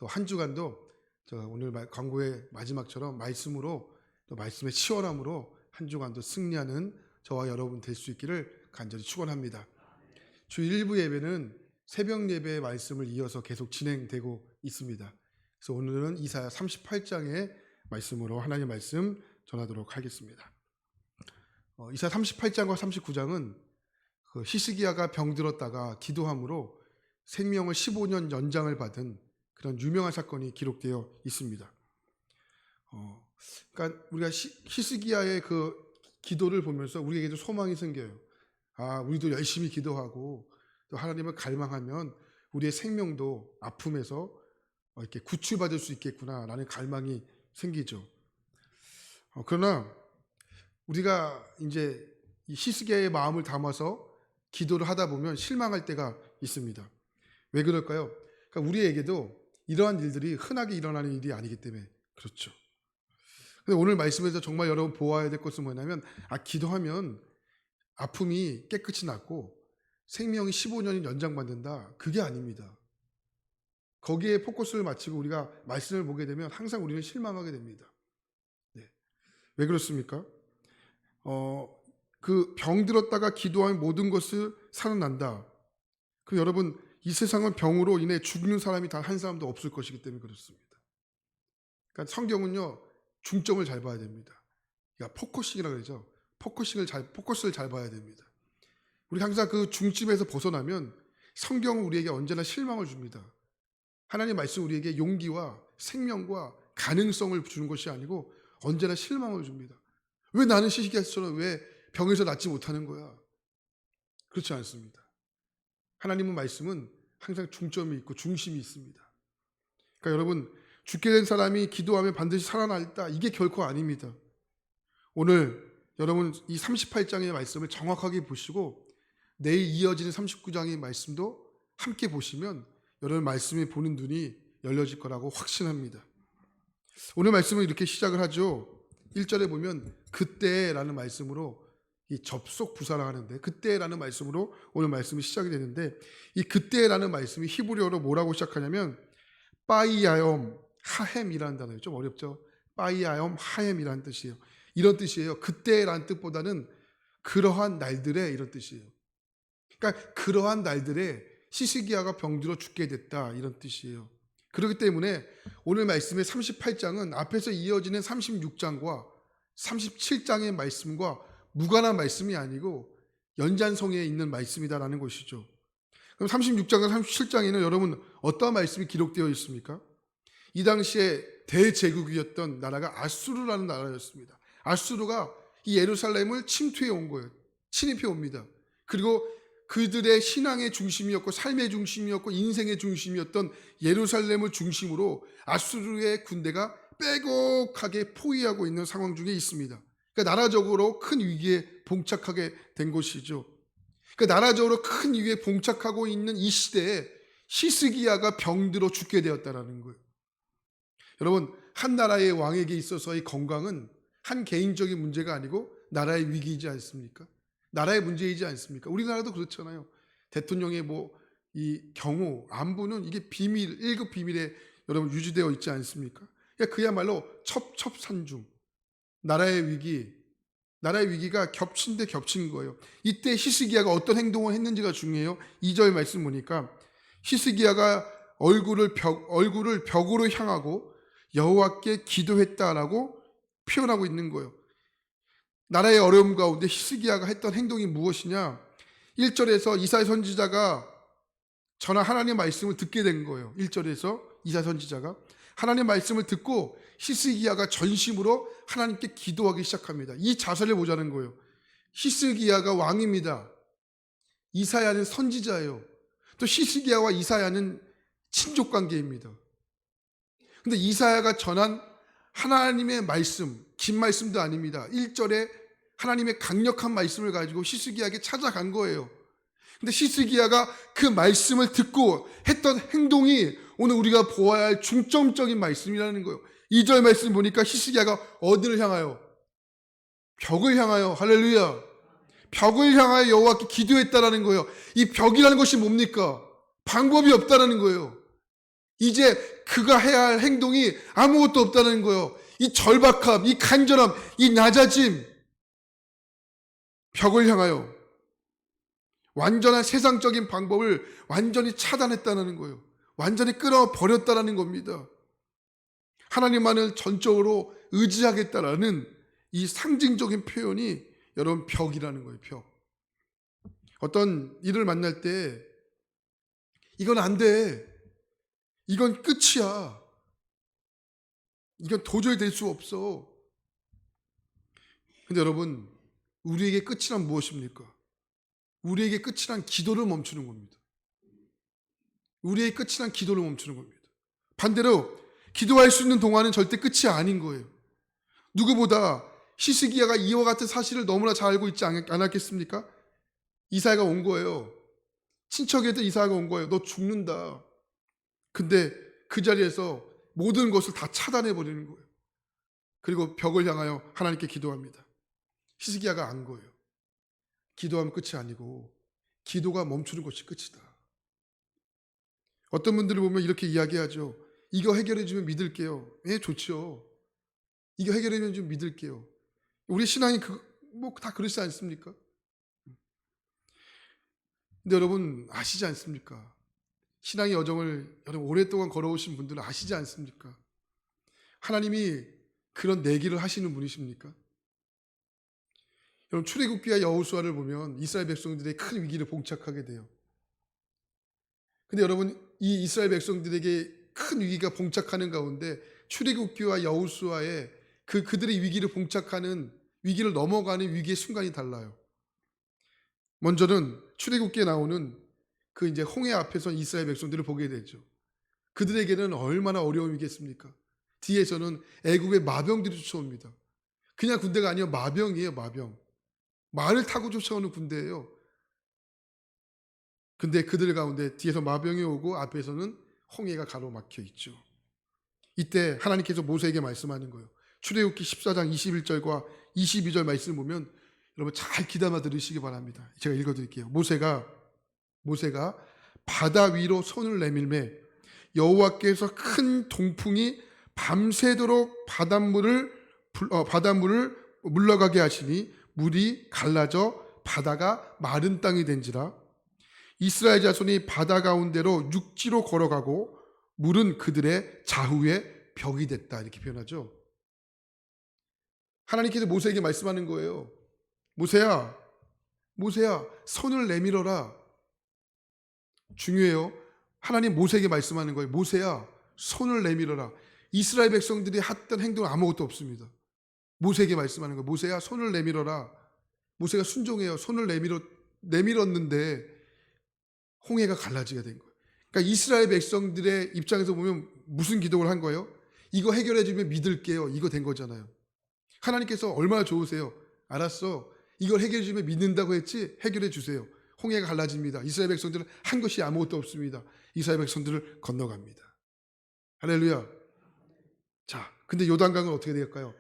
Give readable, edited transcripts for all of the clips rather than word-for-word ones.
또 한 주간도 오늘 광고의 마지막처럼 말씀으로 또 말씀의 시원함으로 한 주간도 승리하는 저와 여러분 될 수 있기를 간절히 축원합니다. 주 1부 예배는 새벽 예배의 말씀을 이어서 계속 진행되고 있습니다. 그래서 오늘은 이사야 38장의 말씀으로 하나님의 말씀 전하도록 하겠습니다. 이사야 38장과 39장은 히스기야가 병들었다가 기도함으로 생명을 15년 연장을 받은 그런 유명한 사건이 기록되어 있습니다. 그러니까 우리가 히스기야의 그 기도를 보면서 우리에게도 소망이 생겨요. 우리도 열심히 기도하고 또 하나님을 갈망하면 우리의 생명도 아픔에서 이렇게 구출받을 수 있겠구나라는 갈망이 생기죠. 그러나 우리가 이제 이 히스기야의 마음을 담아서 기도를 하다 보면 실망할 때가 있습니다. 왜 그럴까요? 그러니까 우리에게도 이러한 일들이 흔하게 일어나는 일이 아니기 때문에 그렇죠. 근데 오늘 말씀에서 정말 여러분 보아야 될 것은 뭐냐면 기도하면 아픔이 깨끗이 낫고 생명이 15년이 연장받는다. 그게 아닙니다. 거기에 포커스를 맞추고 우리가 말씀을 보게 되면 항상 우리는 실망하게 됩니다. 네. 왜 그렇습니까? 그 병들었다가 기도하면 모든 것을 살아난다. 그 여러분 이 세상은 병으로 인해 죽는 사람이 단 한 사람도 없을 것이기 때문에 그렇습니다. 그러니까 성경은요 중점을 잘 봐야 됩니다. 그러니까 포커싱이라고 그러죠. 포커스를 잘 봐야 됩니다. 우리 항상 그 중심에서 벗어나면 성경은 우리에게 언제나 실망을 줍니다. 하나님의 말씀 우리에게 용기와 생명과 가능성을 주는 것이 아니고 언제나 실망을 줍니다. 왜 나는 히스기야처럼 왜 병에서 낫지 못하는 거야? 그렇지 않습니다. 하나님의 말씀은 항상 중점이 있고 중심이 있습니다. 그러니까 여러분 죽게 된 사람이 기도하면 반드시 살아날다 이게 결코 아닙니다. 오늘 여러분 이 38장의 말씀을 정확하게 보시고 내일 이어지는 39장의 말씀도 함께 보시면 여러분 말씀을 보는 눈이 열려질 거라고 확신합니다. 오늘 말씀은 이렇게 시작을 하죠. 1절에 보면 그때라는 말씀으로 이 접속 부사를 하는데 그때라는 말씀으로 오늘 말씀이 시작이 되는데 이 그때라는 말씀이 히브리어로 뭐라고 시작하냐면 빠이야엄 하햄이라는 단어예요. 좀 어렵죠. 빠이야엄 하햄이라는 뜻이에요. 이런 뜻이에요. 그때라는 뜻보다는 그러한 날들에 이런 뜻이에요. 그러니까 그러한 날들에 히스기야가 병들어 죽게 됐다 이런 뜻이에요. 그렇기 때문에 오늘 말씀의 38장은 앞에서 이어지는 36장과 37장의 말씀과 무관한 말씀이 아니고 연장성에 있는 말씀이다라는 것이죠. 그럼 36장과 37장에는 여러분 어떠한 말씀이 기록되어 있습니까? 이 당시에 대제국이었던 나라가 아수르라는 나라였습니다. 아수르가 이 예루살렘을 침투해 온 거예요. 침입해 옵니다. 그리고 그들의 신앙의 중심이었고 삶의 중심이었고 인생의 중심이었던 예루살렘을 중심으로 아수르의 군대가 빼곡하게 포위하고 있는 상황 중에 있습니다. 그러니까 나라적으로 큰 위기에 봉착하게 된 것이죠. 그러니까 나라적으로 큰 위기에 봉착하고 있는 이 시대에 히스기야가 병들어 죽게 되었다는 거예요. 여러분 한 나라의 왕에게 있어서의 건강은 한 개인적인 문제가 아니고 나라의 위기이지 않습니까? 나라의 문제이지 않습니까? 우리나라도 그렇잖아요. 대통령의 이 경우 안부는 이게 비밀 1급 비밀에 여러분 유지되어 있지 않습니까? 그러니까 그야말로 첩첩산중 나라의 위기가 겹친 데 겹친 거예요. 이때 히스기야가 어떤 행동을 했는지가 중요해요. 2절 말씀 보니까 히스기야가 얼굴을 벽으로 향하고 여호와께 기도했다라고 표현하고 있는 거예요. 나라의 어려움 가운데 히스기야가 했던 행동이 무엇이냐? 1절에서 이사야 선지자가 전한 하나님의 말씀을 듣게 된 거예요. 1절에서 이사야 선지자가 하나님의 말씀을 듣고 히스기야가 전심으로 하나님께 기도하기 시작합니다. 이 자세를 보자는 거예요. 히스기야가 왕입니다. 이사야는 선지자예요. 또 히스기야와 이사야는 친족 관계입니다. 근데 이사야가 전한 하나님의 말씀, 긴 말씀도 아닙니다. 1절에 하나님의 강력한 말씀을 가지고 히스기야에게 찾아간 거예요. 근데 히스기야가 그 말씀을 듣고 했던 행동이 오늘 우리가 보아야 할 중점적인 말씀이라는 거예요. 2절 말씀 보니까 히스기야가 어디를 향하여? 벽을 향하여, 할렐루야, 벽을 향하여 여호와께 기도했다라는 거예요. 이 벽이라는 것이 뭡니까? 방법이 없다라는 거예요. 이제 그가 해야 할 행동이 아무것도 없다는 거예요. 이 절박함, 이 간절함, 이 낮아짐, 벽을 향하여 완전한 세상적인 방법을 완전히 차단했다는 거예요. 완전히 끊어버렸다는 겁니다. 하나님만을 전적으로 의지하겠다라는 이 상징적인 표현이 여러분 벽이라는 거예요. 벽. 어떤 일을 만날 때 이건 안 돼. 이건 끝이야. 이건 도저히 될 수 없어. 근데 여러분, 우리에게 끝이란 무엇입니까? 우리에게 끝이란 기도를 멈추는 겁니다. 우리의 끝이란 기도를 멈추는 겁니다. 반대로 기도할 수 있는 동안은 절대 끝이 아닌 거예요. 누구보다 히스기야가 이와 같은 사실을 너무나 잘 알고 있지 않았겠습니까? 이사야가 온 거예요. 친척애들 이사야가 온 거예요. 너 죽는다. 근데 그 자리에서 모든 것을 다 차단해 버리는 거예요. 그리고 벽을 향하여 하나님께 기도합니다. 히스기야가 안 거예요. 기도하면 끝이 아니고 기도가 멈추는 것이 끝이다. 어떤 분들을 보면 이렇게 이야기하죠. 이거 해결해 주면 믿을게요. 예, 좋죠. 이거 해결해 주면 좀 믿을게요. 우리 신앙이 다 그렇지 않습니까? 근데 여러분 아시지 않습니까? 신앙의 여정을 여러분 오랫동안 걸어오신 분들은 아시지 않습니까? 하나님이 그런 내기를 하시는 분이십니까? 여러분 출애굽기와 여호수아를 보면 이스라엘 백성들의 큰 위기를 봉착하게 돼요. 근데 여러분 이 이스라엘 백성들에게 큰 위기가 봉착하는 가운데 출애굽기와 여호수아의 그들의 위기를 봉착하는 위기를 넘어가는 위기의 순간이 달라요. 먼저는 출애굽기에 나오는 그 이제 홍해 앞에서 이스라엘 백성들을 보게 되죠. 그들에게는 얼마나 어려움이겠습니까? 뒤에서는 애굽의 마병들이 쫓아옵니다. 그냥 군대가 아니에요. 마병이에요. 마병. 말을 타고 쫓아오는 군대예요. 근데 그들 가운데 뒤에서 마병이 오고 앞에서는 홍해가 가로막혀 있죠. 이때 하나님께서 모세에게 말씀하는 거예요. 출애굽기 14장 21절과 22절 말씀을 보면 여러분 잘 귀담아 들으시기 바랍니다. 제가 읽어드릴게요. 모세가 바다 위로 손을 내밀매 여호와께서 큰 동풍이 밤새도록 바닷물을 물러가게 하시니 물이 갈라져 바다가 마른 땅이 된지라. 이스라엘 자손이 바다 가운데로 육지로 걸어가고 물은 그들의 좌우에 벽이 됐다. 이렇게 표현하죠. 하나님께서 모세에게 말씀하는 거예요. 모세야 손을 내밀어라. 중요해요. 하나님 모세에게 말씀하는 거예요. 모세야 손을 내밀어라. 이스라엘 백성들이 했던 행동은 아무것도 없습니다. 모세에게 말씀하는 거예요. 모세야 손을 내밀어라. 모세가 순종해요. 손을 내밀었는데 홍해가 갈라지게 된 거예요. 그러니까 이스라엘 백성들의 입장에서 보면 무슨 기도를 한 거예요? 이거 해결해 주면 믿을게요. 이거 된 거잖아요. 하나님께서 얼마나 좋으세요. 알았어. 이걸 해결해 주면 믿는다고 했지? 해결해 주세요. 홍해가 갈라집니다. 이스라엘 백성들은 한 것이 아무것도 없습니다. 이스라엘 백성들을 건너갑니다. 할렐루야. 자, 근데 요단강은 어떻게 될까요?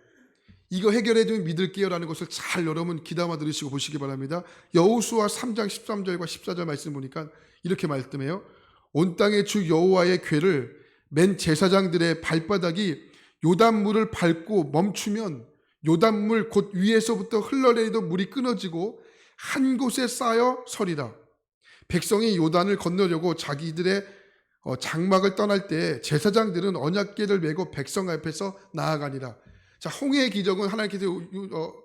이거 해결해 주면 믿을게요라는 것을 잘 여러분 귀담아 들으시고 보시기 바랍니다. 여호수아 3장 13절과 14절 말씀 보니까 이렇게 말씀해요. 온 땅의 주 여호와의 궤를 맨 제사장들의 발바닥이 요단물을 밟고 멈추면 요단물 곧 위에서부터 흘러내리던 물이 끊어지고 한 곳에 쌓여 서리라. 백성이 요단을 건너려고 자기들의 장막을 떠날 때 제사장들은 언약궤를 메고 백성 앞에서 나아가니라. 자, 홍해의 기적은 하나님께서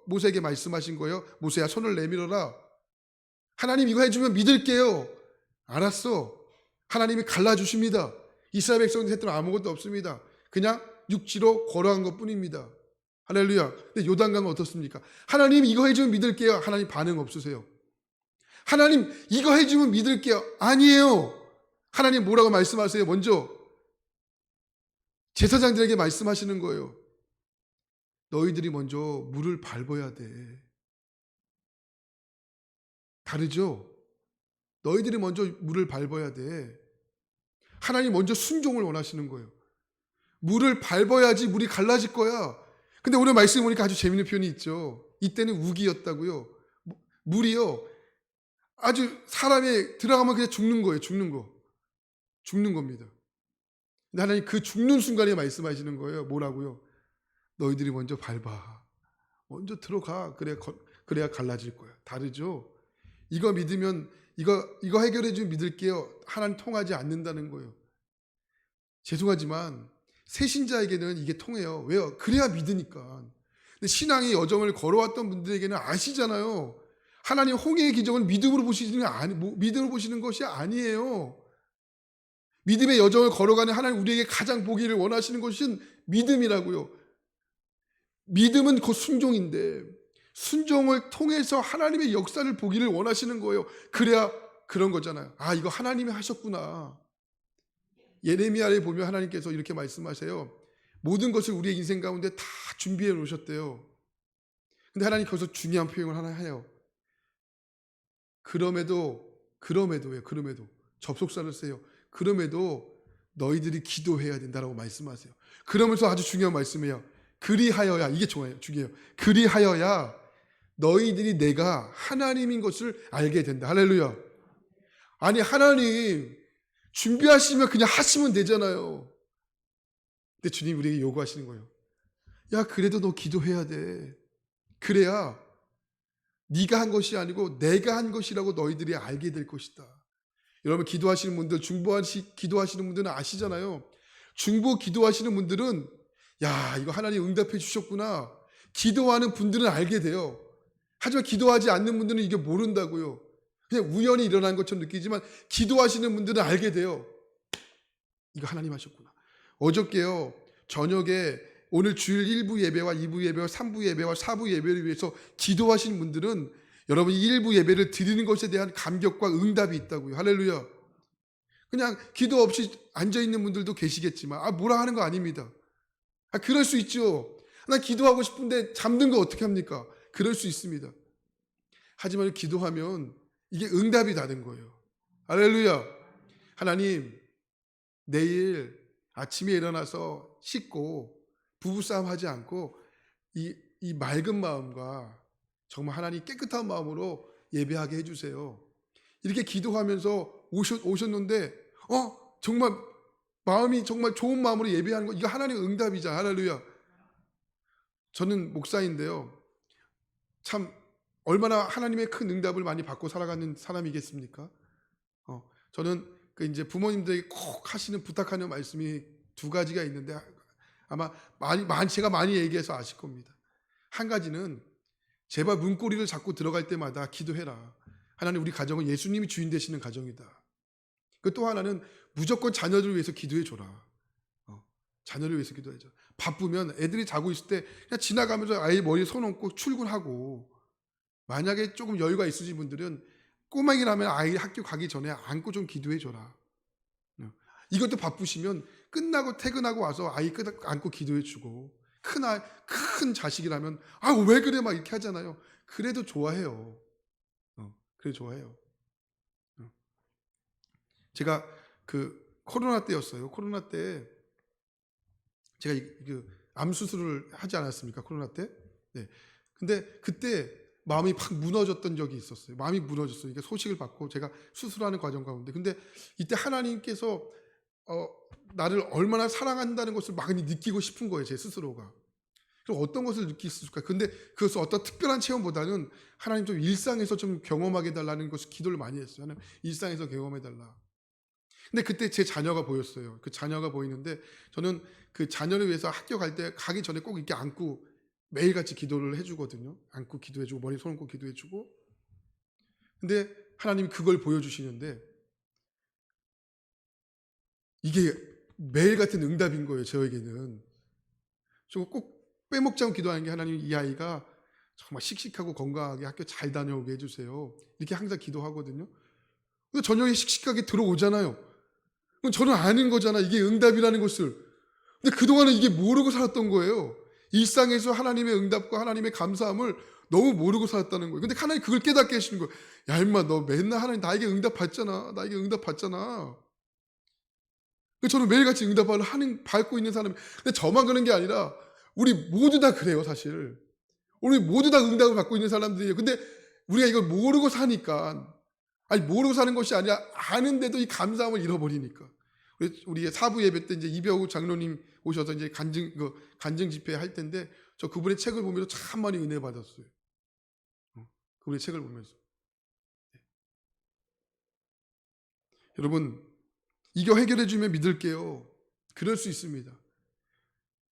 모세에게 말씀하신 거예요. 모세야 손을 내밀어라. 하나님 이거 해주면 믿을게요. 알았어. 하나님이 갈라주십니다. 이스라엘 백성들 했던 아무것도 없습니다. 그냥 육지로 걸어간 것뿐입니다. 할렐루야. 근데 요단강은 어떻습니까? 하나님 이거 해주면 믿을게요. 하나님 반응 없으세요. 하나님 이거 해주면 믿을게요. 아니에요. 하나님 뭐라고 말씀하세요? 먼저 제사장들에게 말씀하시는 거예요. 너희들이 먼저 물을 밟아야 돼. 다르죠? 너희들이 먼저 물을 밟아야 돼. 하나님 먼저 순종을 원하시는 거예요. 물을 밟아야지 물이 갈라질 거야. 근데 오늘 말씀 보니까 아주 재밌는 표현이 있죠. 이때는 우기였다고요. 물이요. 아주 사람이 들어가면 그냥 죽는 거예요. 죽는 겁니다. 근데 하나님 그 죽는 순간에 말씀하시는 거예요. 뭐라고요? 너희들이 먼저 밟아. 먼저 들어가. 그래야 갈라질 거야. 다르죠? 이거 믿으면 이거 해결해 주면 믿을게요. 하나님 통하지 않는다는 거예요. 죄송하지만 새신자에게는 이게 통해요. 왜요? 그래야 믿으니까. 근데 신앙의 여정을 걸어왔던 분들에게는 아시잖아요. 하나님 홍해의 기적을 믿음으로 보시는 것이 아니에요. 믿음의 여정을 걸어가는 하나님 우리에게 가장 보기를 원하시는 것은 믿음이라고요. 믿음은 곧 순종인데 순종을 통해서 하나님의 역사를 보기를 원하시는 거예요. 그래야 그런 거잖아요. 아, 이거 하나님이 하셨구나. 예레미야에 보면 하나님께서 이렇게 말씀하세요. 모든 것을 우리의 인생 가운데 다 준비해 놓으셨대요. 근데 하나님 거기서 중요한 표현을 하나 해요. 그럼에도 접속사를 써요. 그럼에도 너희들이 기도해야 된다라고 말씀하세요. 그러면서 아주 중요한 말씀이에요. 그리하여야, 이게 중요해요. 그리하여야 너희들이 내가 하나님인 것을 알게 된다. 할렐루야. 아니, 하나님 준비하시면 그냥 하시면 되잖아요. 근데 주님 우리에게 요구하시는 거예요. 야, 그래도 너 기도해야 돼. 그래야 네가 한 것이 아니고 내가 한 것이라고 너희들이 알게 될 것이다. 여러분 기도하시는 분들, 기도하시는 분들은 아시잖아요. 중보 기도하시는 분들은 야, 이거 하나님 응답해 주셨구나. 기도하는 분들은 알게 돼요. 하지만 기도하지 않는 분들은 이게 모른다고요. 그냥 우연히 일어난 것처럼 느끼지만 기도하시는 분들은 알게 돼요. 이거 하나님 하셨구나. 어저께요, 저녁에 오늘 주일 1부 예배와 2부 예배와 3부 예배와 4부 예배를 위해서 기도하시는 분들은 여러분 1부 예배를 드리는 것에 대한 감격과 응답이 있다고요. 할렐루야. 그냥 기도 없이 앉아있는 분들도 계시겠지만 뭐라 하는 거 아닙니다. 그럴 수 있죠. 나 기도하고 싶은데 잠든 거 어떻게 합니까? 그럴 수 있습니다. 하지만 기도하면 이게 응답이 다른 거예요. 할렐루야. 하나님, 내일 아침에 일어나서 씻고 부부싸움 하지 않고 이 맑은 마음과 정말 하나님 깨끗한 마음으로 예배하게 해주세요. 이렇게 기도하면서 오셨는데 정말 마음이 정말 좋은 마음으로 예배하는 거, 이거 하나님의 응답이자. 할렐루야. 저는 목사인데요. 참 얼마나 하나님의 큰 응답을 많이 받고 살아가는 사람이겠습니까? 저는 이제 부모님들에게 꼭 부탁하는 말씀이 두 가지가 있는데 아마 제가 많이 얘기해서 아실 겁니다. 한 가지는 제발 문고리를 잡고 들어갈 때마다 기도해라. 하나님, 우리 가정은 예수님이 주인 되시는 가정이다. 또 하나는 무조건 자녀를 위해서 기도해줘라. 자녀를 위해서 기도해줘. 바쁘면 애들이 자고 있을 때 그냥 지나가면서 아이 머리에 손 얹고 출근하고, 만약에 조금 여유가 있으신 분들은 꼬맹이라면 아이 학교 가기 전에 안고 좀 기도해줘라. 이것도 바쁘시면 끝나고 퇴근하고 와서 아이 안고 기도해주고, 큰 자식이라면 왜 그래 막 이렇게 하잖아요. 그래도 좋아해요. 그래 좋아해요. 제가 코로나 때였어요. 코로나 때 제가 암 수술을 하지 않았습니까? 코로나 때. 네. 근데 그때 마음이 팍 무너졌던 적이 있었어요. 마음이 무너졌어요. 이게 소식을 받고 제가 수술하는 과정 가운데. 근데 이때 하나님께서 나를 얼마나 사랑한다는 것을 많이 느끼고 싶은 거예요. 제 스스로가. 그럼 어떤 것을 느낄 수 있을까? 근데 그것을 어떤 특별한 체험보다는 하나님 좀 일상에서 좀 경험하게 해달라는 것을 기도를 많이 했어요. 하나님, 일상에서 경험해달라. 근데 그때 제 자녀가 보였어요. 그 자녀가 보이는데 저는 그 자녀를 위해서 학교 가기 전에 꼭 이렇게 안고 매일같이 기도를 해주거든요. 안고 기도해주고 머리에 손 얹고 기도해주고. 근데 하나님이 그걸 보여주시는데 이게 매일 같은 응답인 거예요. 저에게는. 저 꼭 빼먹지 않고 기도하는 게, 하나님 이 아이가 정말 씩씩하고 건강하게 학교 잘 다녀오게 해주세요. 이렇게 항상 기도하거든요. 근데 저녁에 씩씩하게 들어오잖아요. 그럼 저는 아는 거잖아, 이게 응답이라는 것을. 근데 그동안은 이게 모르고 살았던 거예요. 일상에서 하나님의 응답과 하나님의 감사함을 너무 모르고 살았다는 거예요. 근데 하나님 그걸 깨닫게 하시는 거예요. 야 임마, 너 맨날 하나님 나에게 응답 받잖아. 나에게 응답 받잖아. 저는 매일같이 응답을 받고 있는 사람이. 근데 저만 그런 게 아니라 우리 모두 다 그래요, 사실. 우리 모두 다 응답을 받고 있는 사람들이에요. 근데 우리가 이걸 모르고 사니까, 모르고 사는 것이 아니라 아는데도 이 감사함을 잃어버리니까. 우리 사부 예배 때 이제 이병우 장로님 오셔서 이제 간증 집회 할 때인데 저 그분의 책을 보면서 참 많이 은혜 받았어요. 그분의 책을 보면서. 여러분, 이거 해결해 주면 믿을게요. 그럴 수 있습니다.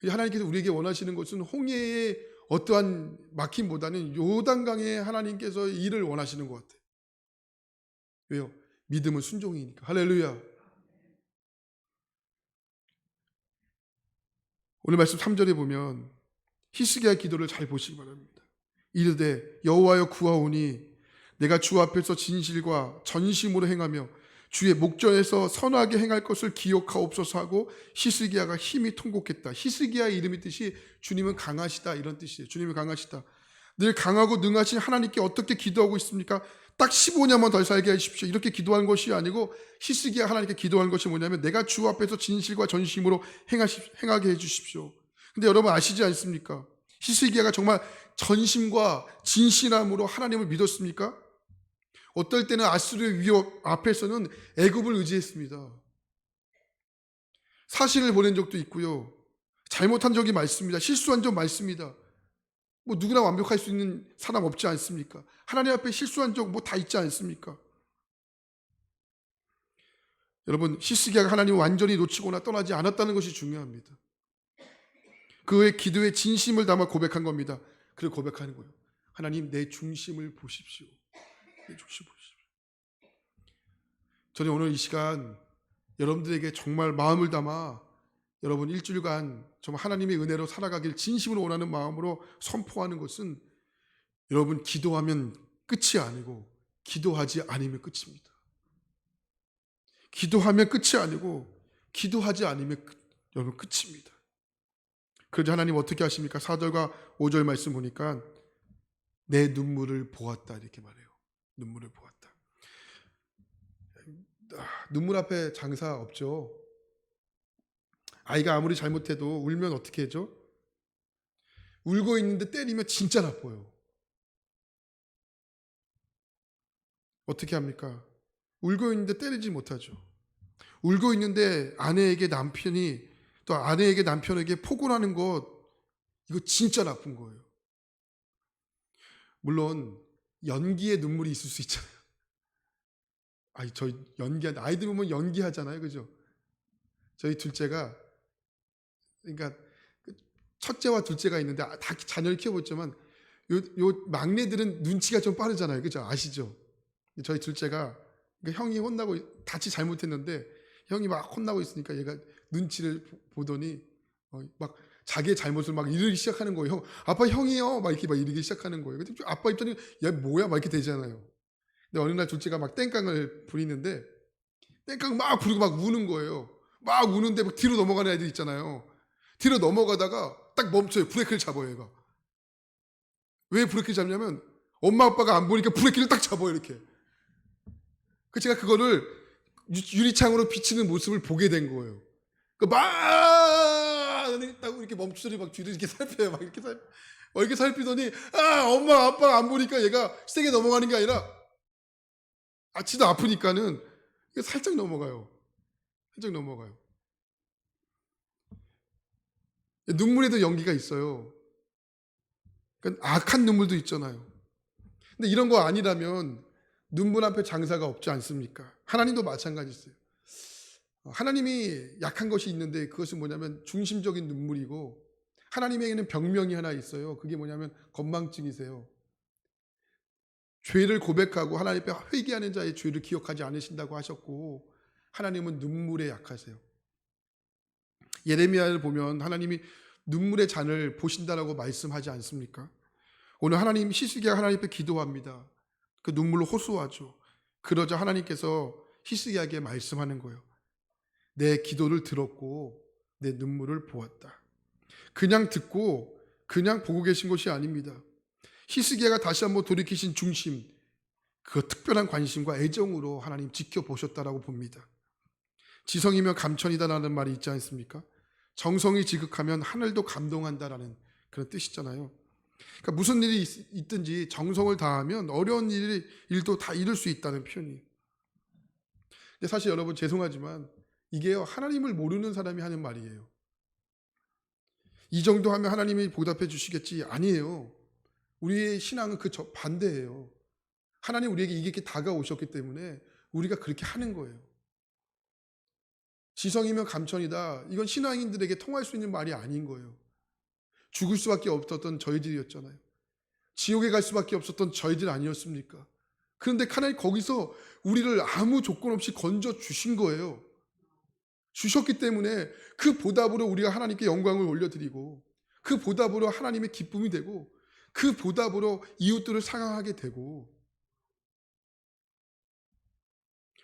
하나님께서 우리에게 원하시는 것은 홍해의 어떠한 막힘보다는 요단강에 하나님께서 일을 원하시는 것 같아요. 왜요? 믿음은 순종이니까. 할렐루야. 오늘 말씀 3절에 보면 히스기야의 기도를 잘 보시기 바랍니다. 이르되 여호와여 구하오니 내가 주 앞에서 진실과 전심으로 행하며 주의 목전에서 선하게 행할 것을 기억하옵소서 하고 히스기야가 힘이 통곡했다. 히스기야의 이름의 뜻이 주님은 강하시다 이런 뜻이에요. 주님은 강하시다. 늘 강하고 능하신 하나님께 어떻게 기도하고 있습니까? 딱 15년만 더 살게 하십시오. 이렇게 기도한 것이 아니고 히스기야 하나님께 기도한 것이 뭐냐면 내가 주 앞에서 진실과 전심으로 행하게 해주십시오. 근데 여러분 아시지 않습니까? 히스기야가 정말 전심과 진실함으로 하나님을 믿었습니까? 어떨 때는 아수르의 위협 앞에서는 애굽을 의지했습니다. 사신을 보낸 적도 있고요. 잘못한 적이 많습니다. 실수한 적 많습니다. 뭐 누구나 완벽할 수 있는 사람 없지 않습니까? 하나님 앞에 실수한 적 뭐 다 있지 않습니까? 여러분, 히스기야가 하나님을 완전히 놓치거나 떠나지 않았다는 것이 중요합니다. 그의 기도에 진심을 담아 고백한 겁니다. 그리고 고백하는 거예요. 하나님 내 중심을 보십시오. 내 중심 보십시오. 저는 오늘 이 시간 여러분들에게 정말 마음을 담아 여러분 일주일간 정말 하나님의 은혜로 살아가길 진심으로 원하는 마음으로 선포하는 것은 여러분 기도하면 끝이 아니고 기도하지 않으면 끝입니다. 기도하면 끝이 아니고 기도하지 않으면 여러분 끝입니다. 그래서 하나님 어떻게 하십니까? 4절과 5절 말씀 보니까 내 눈물을 보았다 이렇게 말해요. 눈물을 보았다. 눈물 앞에 장사 없죠. 아이가 아무리 잘못해도 울면 어떻게 하죠? 울고 있는데 때리면 진짜 나빠요. 어떻게 합니까? 울고 있는데 때리지 못하죠. 울고 있는데 아내에게 남편이 또 아내에게 남편에게 포고하는 것 이거 진짜 나쁜 거예요. 물론 연기에 눈물이 있을 수 있잖아요. 저 연기한 아이들 보면 연기하잖아요, 그죠? 저희 둘째가 그러니까 첫째와 둘째가 있는데 다 자녀를 키워봤지만 요 막내들은 눈치가 좀 빠르잖아요, 그죠? 아시죠? 저희 둘째가 그러니까 형이 혼나고 같이 잘못했는데 형이 막 혼나고 있으니까 얘가 눈치를 보더니 막 자기의 잘못을 막 이르기 시작하는 거예요. 형, 아빠 형이요, 막 이렇게 막 이르기 시작하는 거예요. 근데 아빠 입장에 야 뭐야, 막 이렇게 되잖아요. 근데 어느 날 둘째가 막 땡깡을 부리는데 땡깡 막 부리고 막 우는 거예요. 막 우는데 막 뒤로 넘어가는 애들 있잖아요. 뒤로 넘어가다가 딱 멈춰요. 브레이크를 잡아요, 얘가. 왜 브레이크를 잡냐면 엄마 아빠가 안 보니까 브레이크를 딱 잡아요, 이렇게. 그 제가 그거를 유리창으로 비치는 모습을 보게 된 거예요. 딱 이렇게 멈추더니 막 뒤를 이렇게 살펴요. 막 이렇게 살피더니 엄마 아빠가 안 보니까 얘가 세게 넘어가는 게 아니라 지도 아프니까는 살짝 넘어가요. 살짝 넘어가요. 눈물에도 연기가 있어요. 그러니까 악한 눈물도 있잖아요. 근데 이런 거 아니라면 눈물 앞에 장사가 없지 않습니까? 하나님도 마찬가지였어요. 하나님이 약한 것이 있는데 그것은 뭐냐면 중심적인 눈물이고 하나님에게는 병명이 하나 있어요. 그게 뭐냐면 건망증이세요. 죄를 고백하고 하나님 앞에 회개하는 자의 죄를 기억하지 않으신다고 하셨고 하나님은 눈물에 약하세요. 예레미야를 보면 하나님이 눈물의 잔을 보신다라고 말씀하지 않습니까? 오늘 하나님 히스기야가 하나님 앞에 기도합니다. 그 눈물로 호소하죠. 그러자 하나님께서 히스기야에게 말씀하는 거예요. 내 기도를 들었고 내 눈물을 보았다. 그냥 듣고 그냥 보고 계신 것이 아닙니다. 히스기야가 다시 한번 돌이키신 중심, 그 특별한 관심과 애정으로 하나님 지켜보셨다라고 봅니다. 지성이면 감천이다라는 말이 있지 않습니까? 정성이 지극하면 하늘도 감동한다라는 그런 뜻이잖아요. 그러니까 무슨 일이 있든지 정성을 다하면 어려운 일도 다 이룰 수 있다는 표현이에요. 근데 사실 여러분 죄송하지만 이게요, 하나님을 모르는 사람이 하는 말이에요. 이 정도 하면 하나님이 보답해 주시겠지. 아니에요. 우리의 신앙은 그 반대예요. 하나님 우리에게 이렇게 다가오셨기 때문에 우리가 그렇게 하는 거예요. 지성이면 감천이다. 이건 신앙인들에게 통할 수 있는 말이 아닌 거예요. 죽을 수밖에 없었던 저희들이었잖아요. 지옥에 갈 수밖에 없었던 저희들 아니었습니까? 그런데 하나님 거기서 우리를 아무 조건 없이 건져 주신 거예요. 주셨기 때문에 그 보답으로 우리가 하나님께 영광을 올려드리고, 그 보답으로 하나님의 기쁨이 되고, 그 보답으로 이웃들을 사랑하게 되고.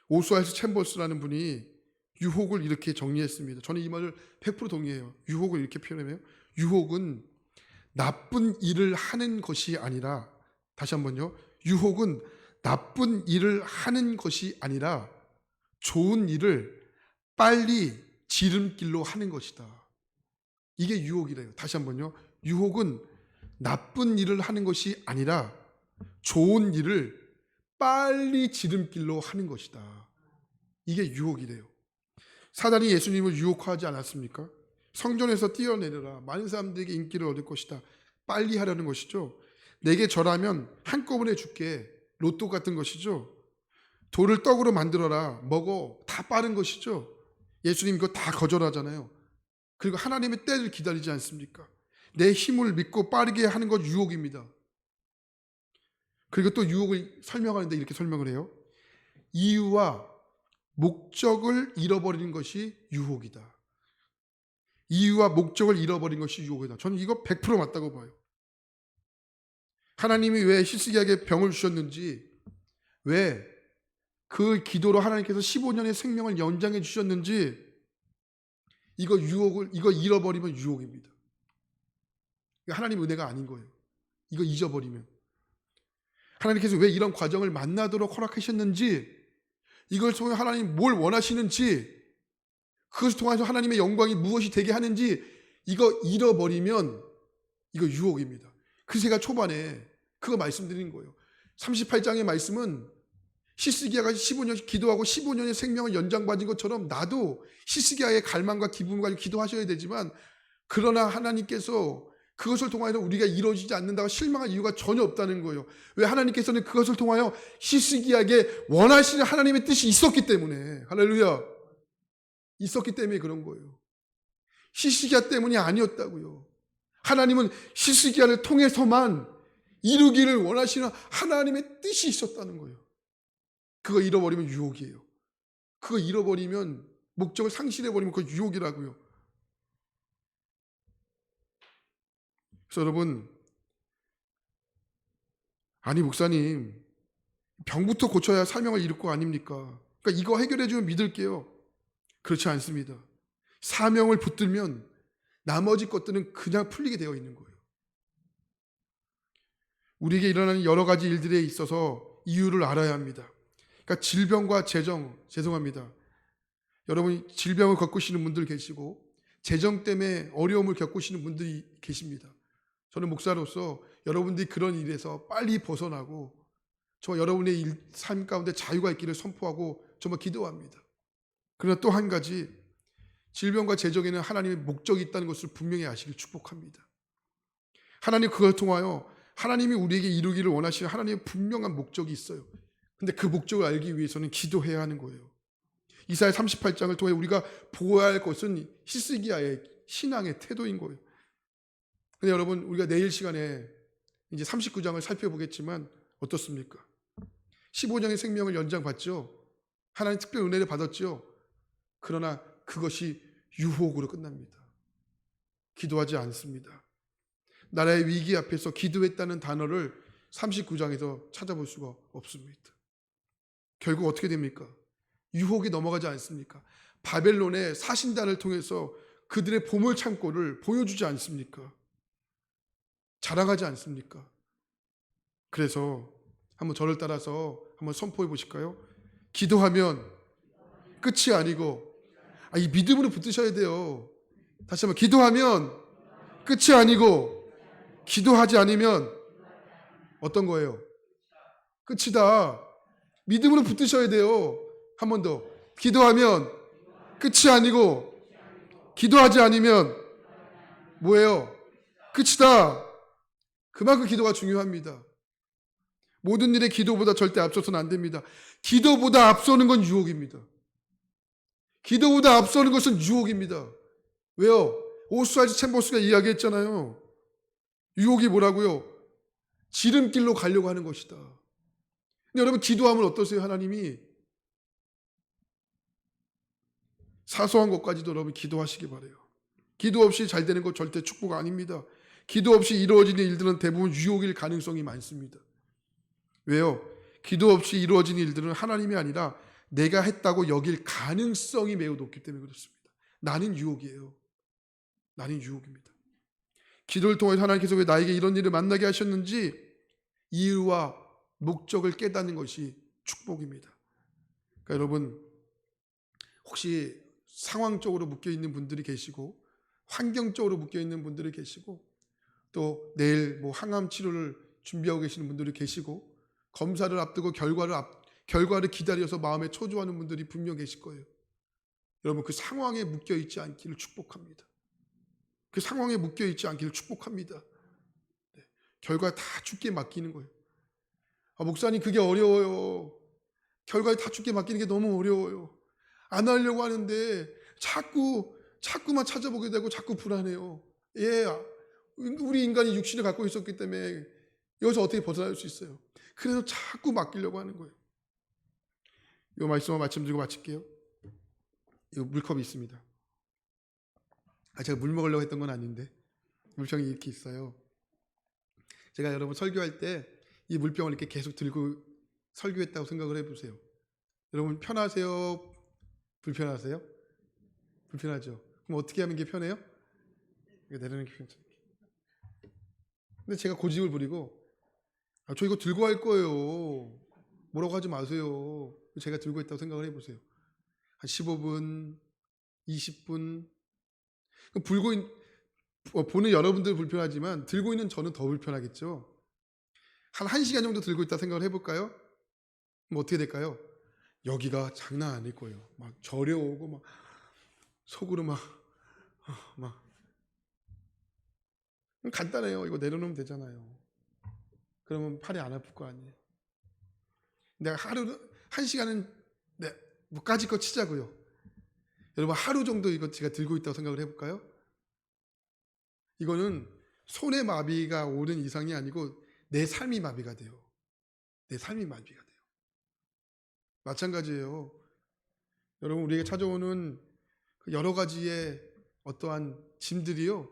오스왈드 챔버스라는 분이 유혹을 이렇게 정리했습니다. 저는 이 말을 100% 동의해요. 유혹을 이렇게 표현해요. 유혹은 나쁜 일을 하는 것이 아니라, 다시 한번요. 유혹은 나쁜 일을 하는 것이 아니라 좋은 일을 빨리 지름길로 하는 것이다. 이게 유혹이래요. 다시 한번요. 유혹은 나쁜 일을 하는 것이 아니라 좋은 일을 빨리 지름길로 하는 것이다. 이게 유혹이래요. 사단이 예수님을 유혹하지 않았습니까? 성전에서 뛰어내려라. 많은 사람들에게 인기를 얻을 것이다. 빨리 하라는 것이죠. 내게 절하면 한꺼번에 줄게. 로또 같은 것이죠. 돌을 떡으로 만들어라. 먹어. 다 빠른 것이죠. 예수님 이거 다 거절하잖아요. 그리고 하나님의 때를 기다리지 않습니까? 내 힘을 믿고 빠르게 하는 것 유혹입니다. 그리고 또 유혹을 설명하는데 이렇게 설명을 해요. 이유와 목적을 잃어버리는 것이 유혹이다. 이유와 목적을 잃어버린 것이 유혹이다. 저는 이거 100% 맞다고 봐요. 하나님이 왜 히스기야에게 병을 주셨는지, 왜 그 기도로 하나님께서 15년의 생명을 연장해 주셨는지, 이거 잃어버리면 유혹입니다. 하나님 은혜가 아닌 거예요. 이거 잊어버리면. 하나님께서 왜 이런 과정을 만나도록 허락하셨는지, 이걸 통해 하나님 뭘 원하시는지, 그것을 통해서 하나님의 영광이 무엇이 되게 하는지, 이거 잃어버리면 이거 유혹입니다. 그 제가 초반에 그거 말씀드린 거예요. 38장의 말씀은 히스기야가 15년 기도하고 15년의 생명을 연장받은 것처럼 나도 히스기야의 갈망과 기쁨을 가지고 기도하셔야 되지만, 그러나 하나님께서 그것을 통하여 우리가 이루어지지 않는다고 실망할 이유가 전혀 없다는 거예요. 왜? 하나님께서는 그것을 통하여 히스기야에게 원하시는 하나님의 뜻이 있었기 때문에. 할렐루야. 있었기 때문에 그런 거예요. 히스기야 때문이 아니었다고요. 하나님은 히스기야를 통해서만 이루기를 원하시는 하나님의 뜻이 있었다는 거예요. 그거 잃어버리면 유혹이에요. 그거 잃어버리면, 목적을 상실해버리면 그거 유혹이라고요. 그래서 여러분, 아니 목사님, 병부터 고쳐야 사명을 이룰 거 아닙니까? 그러니까 이거 해결해주면 믿을게요. 그렇지 않습니다. 사명을 붙들면 나머지 것들은 그냥 풀리게 되어 있는 거예요. 우리에게 일어나는 여러 가지 일들에 있어서 이유를 알아야 합니다. 그러니까 질병과 죄송합니다. 여러분, 질병을 겪으시는 분들 계시고 재정 때문에 어려움을 겪으시는 분들이 계십니다. 저는 목사로서 여러분들이 그런 일에서 빨리 벗어나고 여러분의 삶 가운데 자유가 있기를 선포하고 정말 기도합니다. 그러나 또 한 가지, 질병과 재정에는 하나님의 목적이 있다는 것을 분명히 아시길 축복합니다. 하나님 그걸 통하여 하나님이 우리에게 이루기를 원하시는 하나님의 분명한 목적이 있어요. 근데 그 목적을 알기 위해서는 기도해야 하는 거예요. 이사야 38장을 통해 우리가 보아야 할 것은 히스기야의 신앙의 태도인 거예요. 근데 여러분, 우리가 내일 시간에 이제 39장을 살펴보겠지만 어떻습니까? 15장의 생명을 연장받죠. 하나님 특별 은혜를 받았죠. 그러나 그것이 유혹으로 끝납니다. 기도하지 않습니다. 나라의 위기 앞에서 기도했다는 단어를 39장에서 찾아볼 수가 없습니다. 결국 어떻게 됩니까? 유혹이 넘어가지 않습니까? 바벨론의 사신단을 통해서 그들의 보물 창고를 보여주지 않습니까? 자랑하지 않습니까? 그래서 한번 저를 따라서 한번 선포해 보실까요? 기도하면 끝이 아니고, 이 믿음으로 붙드셔야 돼요. 다시 한번, 기도하면 끝이 아니고, 기도하지 않으면 어떤 거예요? 끝이다. 믿음으로 붙드셔야 돼요. 한 번 더. 기도하면 끝이 아니고 기도하지 않으면 뭐예요? 끝이다. 그만큼 기도가 중요합니다. 모든 일에 기도보다 절대 앞서서는 안 됩니다. 기도보다 앞서는 건 유혹입니다. 기도보다 앞서는 것은 유혹입니다. 왜요? 오스와이즈 챔버스가 이야기했잖아요. 유혹이 뭐라고요? 지름길로 가려고 하는 것이다. 근데 여러분 기도하면 어떠세요? 하나님이 사소한 것까지도 여러분 기도하시기 바라요. 기도 없이 잘 되는 것 절대 축복 아닙니다. 기도 없이 이루어지는 일들은 대부분 유혹일 가능성이 많습니다. 왜요? 기도 없이 이루어지는 일들은 하나님이 아니라 내가 했다고 여길 가능성이 매우 높기 때문에 그렇습니다. 나는 유혹이에요. 나는 유혹입니다. 기도를 통해 하나님께서 왜 나에게 이런 일을 만나게 하셨는지 이유와 목적을 깨닫는 것이 축복입니다. 그러니까 여러분 혹시 상황적으로 묶여있는 분들이 계시고 환경적으로 묶여있는 분들이 계시고 또 내일 항암 치료를 준비하고 계시는 분들이 계시고 검사를 앞두고 결과를 기다려서 마음에 초조하는 분들이 분명 계실 거예요. 여러분 그 상황에 묶여있지 않기를 축복합니다. 그 상황에 묶여있지 않기를 축복합니다. 네. 결과에 다 주께 맡기는 거예요. 목사님 그게 어려워요. 결과에 다 주께 맡기는 게 너무 어려워요. 안 하려고 하는데 자꾸만 찾아보게 되고 자꾸 불안해요. 예, 우리 인간이 육신을 갖고 있었기 때문에 여기서 어떻게 벗어날 수 있어요. 그래서 자꾸 맡기려고 하는 거예요. 이 말씀을 말씀드리고 마칠게요. 이 물컵이 있습니다. 제가 물 먹으려고 했던 건 아닌데 물병이 이렇게 있어요. 제가 여러분 설교할 때 이 물병을 이렇게 계속 들고 설교했다고 생각을 해보세요. 여러분 편하세요? 불편하세요? 불편하죠. 그럼 어떻게 하는 게 편해요? 내려놓는 게 편해요. 근데 제가 고집을 부리고 저 이거 들고 할 거예요. 뭐라고 하지 마세요. 제가 들고 있다고 생각을 해보세요. 한 15분, 20분. 보는 여러분들 불편하지만 들고 있는 저는 더 불편하겠죠. 한 1시간 정도 들고 있다 생각을 해볼까요? 그럼 어떻게 될까요? 여기가 장난 아닐 거예요. 막 저려오고 막 속으로 막 간단해요. 이거 내려놓으면 되잖아요. 그러면 팔이 안 아플 거 아니에요. 내가 1시간은 까짓 치자고요. 여러분 하루 정도 이거 제가 들고 있다고 생각을 해볼까요? 이거는 손의 마비가 오는 이상이 아니고 내 삶이 마비가 돼요. 내 삶이 마비가 돼요. 마찬가지예요. 여러분 우리에게 찾아오는 여러 가지의 어떠한 짐들이요.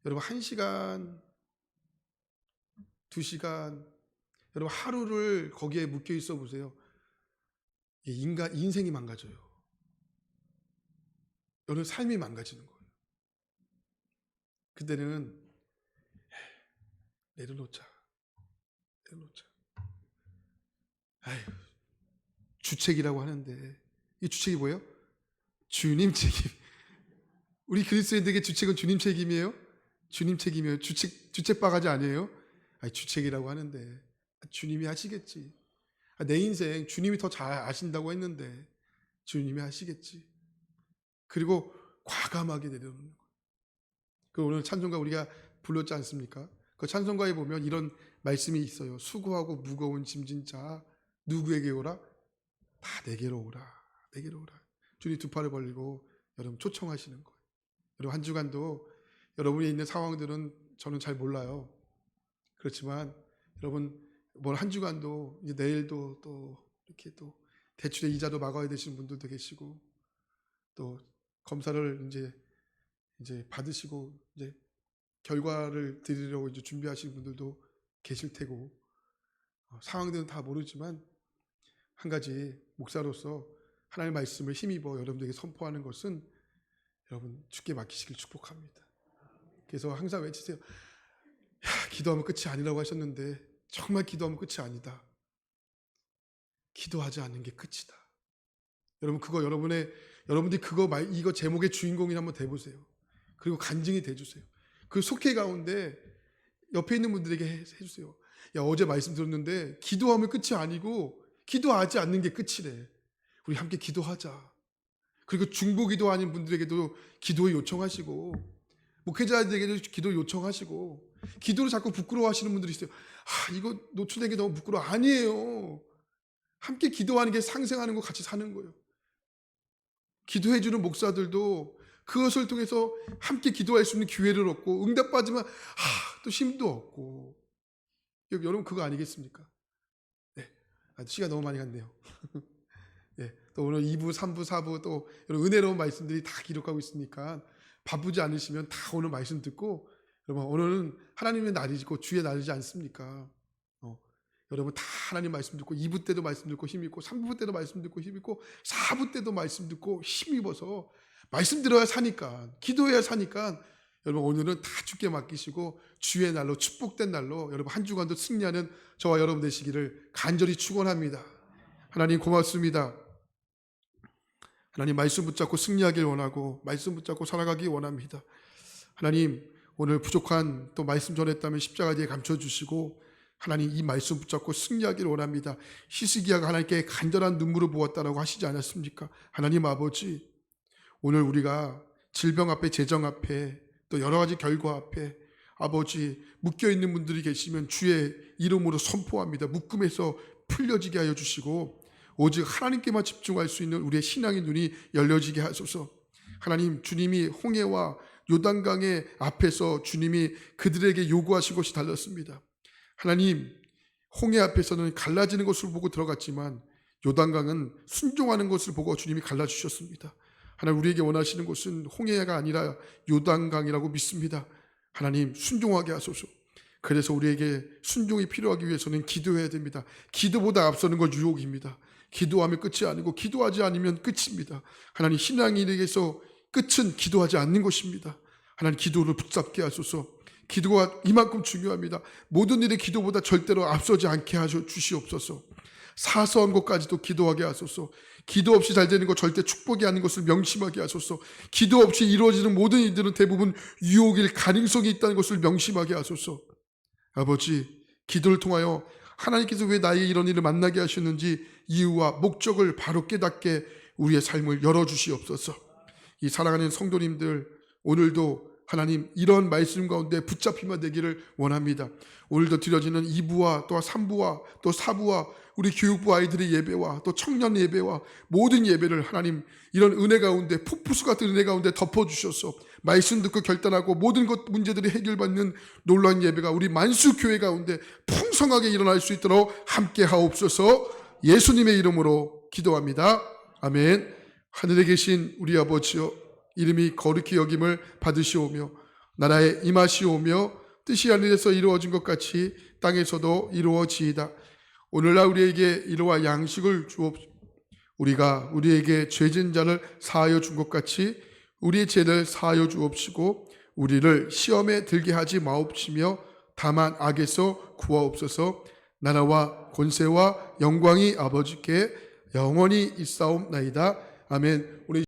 여러분 1시간, 2시간, 여러분 하루를 거기에 묶여 있어 보세요. 인생이 망가져요. 여러분 삶이 망가지는 거예요. 그때는 내려놓자. 아유, 주책이라고 하는데 이 주책이 뭐예요? 주님 책임. 우리 그리스도인들에게 주책은 주님 책임이에요? 주님 책임이에요. 주책 바가지 아니에요? 주책이라고 하는데 주님이 하시겠지. 내 인생 주님이 더 잘 아신다고 했는데 주님이 하시겠지. 그리고 과감하게 내려놓는 거예요. 그 오늘 찬송가 우리가 불렀지 않습니까? 그 찬송가에 보면 이런 말씀이 있어요. 수고하고 무거운 짐진 자 누구에게 오라? 다 내게로 오라. 내게로 오라. 주님 두 팔을 벌리고 여러분 초청하시는 거예요. 여러분 한 주간도 여러분이 있는 상황들은 저는 잘 몰라요. 그렇지만 여러분 한 주간도 이제 내일도 또 이렇게 또 대출의 이자도 막아야 되시는 분들도 계시고 또 검사를 이제 받으시고 이제 결과를 드리려고 이제 준비하시는 분들도 계실 테고 상황들은 다 모르지만 한 가지 목사로서 하나님의 말씀을 힘입어 여러분들에게 선포하는 것은 여러분 주께 맡기시길 축복합니다. 그래서 항상 외치세요. 기도하면 끝이 아니라고 하셨는데 정말 기도하면 끝이 아니다. 기도하지 않는 게 끝이다. 여러분 여러분들이 이거 제목의 주인공이 한번 돼보세요. 그리고 간증이 돼주세요. 그 속회 가운데 옆에 있는 분들에게 해주세요. 야 어제 말씀 들었는데 기도하면 끝이 아니고 기도하지 않는 게 끝이래. 우리 함께 기도하자. 그리고 중보기도 아닌 분들에게도 기도 요청하시고, 목회자들에게도 기도 요청하시고, 기도를 자꾸 부끄러워하시는 분들이 있어요. 이거 노출된 게 너무 부끄러워. 아니에요. 함께 기도하는 게 상생하는 거, 같이 사는 거예요. 기도해주는 목사들도 그것을 통해서 함께 기도할 수 있는 기회를 얻고, 응답받으면 또 힘도 얻고. 여러분 그거 아니겠습니까? 네, 시간 너무 많이 갔네요. 네, 또 오늘 2부, 3부, 4부 또 여러분 은혜로운 말씀들이 다 기록하고 있으니까 바쁘지 않으시면 다 오늘 말씀 듣고, 여러분 오늘은 하나님의 날이고 주의 날이지 않습니까? 여러분 다 하나님 말씀 듣고 2부 때도 말씀 듣고 힘있고, 3부 때도 말씀 듣고 힘있고, 4부 때도 말씀 듣고 힘입어서 말씀 들어야 사니까, 기도해야 사니까, 여러분 오늘은 다 주께 맡기시고 주의 날로, 축복된 날로 여러분 한 주간도 승리하는 저와 여러분 되시기를 간절히 축원합니다. 하나님 고맙습니다. 하나님 말씀 붙잡고 승리하길 원하고, 말씀 붙잡고 살아가기 원합니다. 하나님 오늘 부족한 또 말씀 전했다면 십자가 뒤에 감춰주시고, 하나님 이 말씀 붙잡고 승리하기를 원합니다. 히스기야가 하나님께 간절한 눈물을 부었다라고 하시지 않았습니까? 하나님 아버지, 오늘 우리가 질병 앞에, 재정 앞에, 또 여러 가지 결과 앞에 아버지 묶여있는 분들이 계시면 주의 이름으로 선포합니다. 묶음에서 풀려지게 하여 주시고, 오직 하나님께만 집중할 수 있는 우리의 신앙의 눈이 열려지게 하소서. 하나님, 주님이 홍해와 요단강의 앞에서 주님이 그들에게 요구하신 것이 달랐습니다. 하나님, 홍해 앞에서는 갈라지는 것을 보고 들어갔지만 요단강은 순종하는 것을 보고 주님이 갈라주셨습니다. 하나님, 우리에게 원하시는 것은 홍해가 아니라 요단강이라고 믿습니다. 하나님, 순종하게 하소서. 그래서 우리에게 순종이 필요하기 위해서는 기도해야 됩니다. 기도보다 앞서는 건 유혹입니다. 기도하면 끝이 아니고 기도하지 않으면 끝입니다. 하나님, 신앙인에게서 끝은 기도하지 않는 것입니다. 하나님, 기도를 붙잡게 하소서. 기도가 이만큼 중요합니다. 모든 일에 기도보다 절대로 앞서지 않게 하셔 주시옵소서. 사소한 것까지도 기도하게 하소서. 기도 없이 잘 되는 것 절대 축복이 아닌 것을 명심하게 하소서. 기도 없이 이루어지는 모든 일들은 대부분 유혹일 가능성이 있다는 것을 명심하게 하소서. 아버지, 기도를 통하여 하나님께서 왜 나에게 이런 일을 만나게 하셨는지 이유와 목적을 바로 깨닫게 우리의 삶을 열어주시옵소서. 이 사랑하는 성도님들, 오늘도 하나님 이런 말씀 가운데 붙잡히만 되기를 원합니다. 오늘도 드려지는 2부와 또 3부와 또 4부와 우리 교육부 아이들의 예배와 또 청년 예배와 모든 예배를 하나님 이런 은혜 가운데, 풋푸수 같은 은혜 가운데 덮어주셔서 말씀 듣고 결단하고 모든 것 문제들이 해결받는 놀라운 예배가 우리 만수교회 가운데 풍성하게 일어날 수 있도록 함께 하옵소서. 예수님의 이름으로 기도합니다. 아멘. 하늘에 계신 우리 아버지여, 이름이 거룩히 여김을 받으시오며 나라에 임하시오며 뜻이 하늘에서 이루어진 것 같이 땅에서도 이루어지이다. 오늘날 우리에게 이러한 양식을 주옵시고, 우리가 우리에게 죄진 자를 사하여 준 것 같이 우리의 죄를 사하여 주옵시고, 우리를 시험에 들게 하지 마옵시며 다만 악에서 구하옵소서. 나라와 권세와 영광이 아버지께 영원히 있사옵나이다. 아멘. 우리